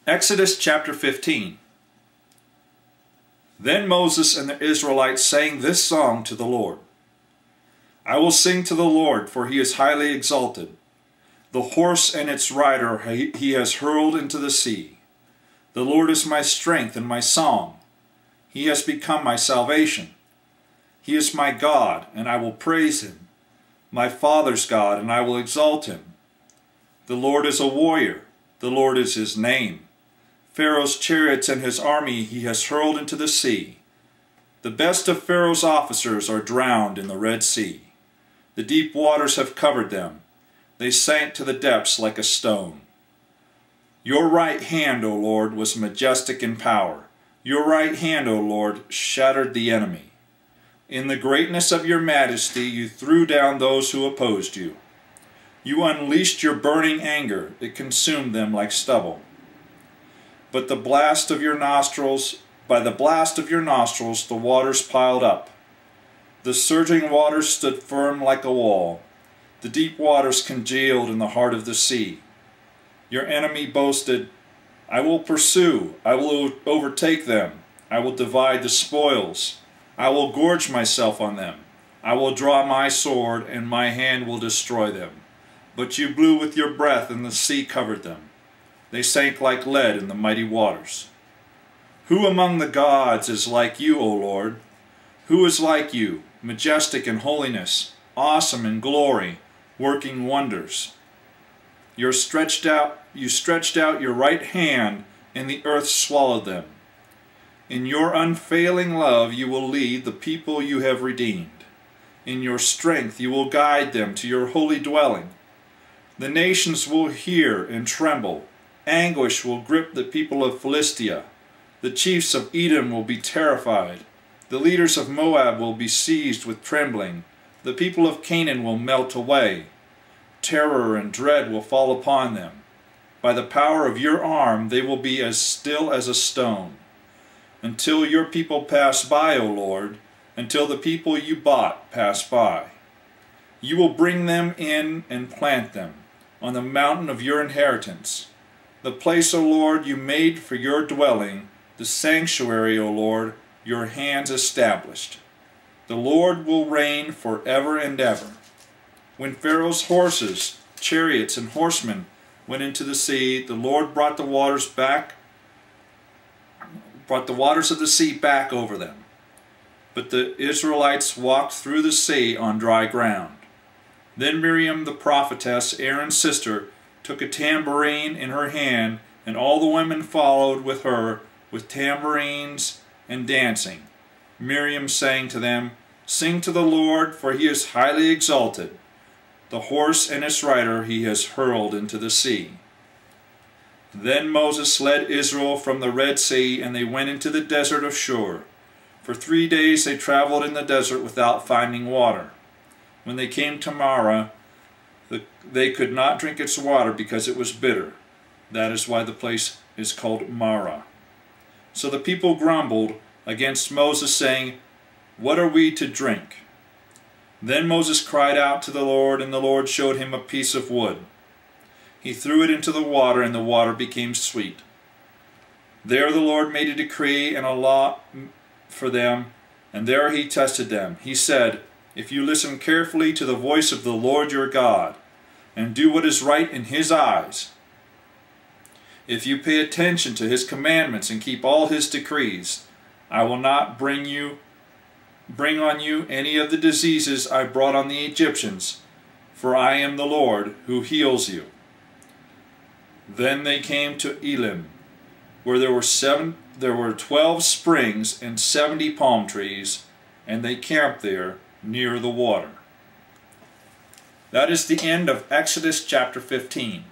Exodus chapter 15. Then Moses and the Israelites sang this song to the Lord. I will sing to the Lord, for he is highly exalted. The horse and its rider he has hurled into the sea. The Lord is my strength and my song. He has become my salvation. He is my God, and I will praise him. My father's God, and I will exalt him. The Lord is a warrior. The Lord is his name. Pharaoh's chariots and his army he has hurled into the sea. The best of Pharaoh's officers are drowned in the Red Sea. The deep waters have covered them. They sank to the depths like a stone. Your right hand, O Lord, was majestic in power. Your right hand, O Lord, shattered the enemy. In the greatness of your majesty you threw down those who opposed you. You unleashed your burning anger. It consumed them like stubble. But by the blast of your nostrils, the waters piled up. The surging waters stood firm like a wall. The deep waters congealed in the heart of the sea. Your enemy boasted, I will pursue, I will overtake them, I will divide the spoils, I will gorge myself on them, I will draw my sword, and my hand will destroy them. But you blew with your breath, and the sea covered them. They sank like lead in the mighty waters. Who among the gods is like you, O Lord? Who is like you, majestic in holiness, awesome in glory, working wonders? You stretched out your right hand, and the earth swallowed them. In your unfailing love you will lead the people you have redeemed. In your strength you will guide them to your holy dwelling. The nations will hear and tremble. Anguish will grip the people of Philistia. The chiefs of Edom will be terrified. The leaders of Moab will be seized with trembling. The people of Canaan will melt away. Terror and dread will fall upon them. By the power of your arm they will be as still as a stone. Until your people pass by, O Lord, until the people you bought pass by. You will bring them in and plant them on the mountain of your inheritance. The place, O Lord, you made for your dwelling, the sanctuary, O Lord, your hands established. The Lord will reign forever and ever. When Pharaoh's horses, chariots, and horsemen went into the sea, the Lord brought the waters of the sea back over them. But the Israelites walked through the sea on dry ground. Then Miriam the prophetess, Aaron's sister, took a tambourine in her hand, and all the women followed with her with tambourines and dancing. Miriam sang to them, Sing to the Lord, for he is highly exalted. The horse and its rider he has hurled into the sea. Then Moses led Israel from the Red Sea, and they went into the desert of Shur. For 3 days they traveled in the desert without finding water. When they came to Marah, they could not drink its water because it was bitter. That is why the place is called Marah. So the people grumbled against Moses, saying, What are we to drink? Then Moses cried out to the Lord, and the Lord showed him a piece of wood. He threw it into the water, and the water became sweet. There the Lord made a decree and a law for them, and there he tested them. He said, If you listen carefully to the voice of the Lord your God, and do what is right in his eyes, if you pay attention to his commandments and keep all his decrees, I will not bring on you any of the diseases I brought on the Egyptians, for I am the Lord who heals you. Then they came to Elim, where there were 12 springs and 70 palm trees, and they camped there near the water. That is the end of Exodus chapter 15.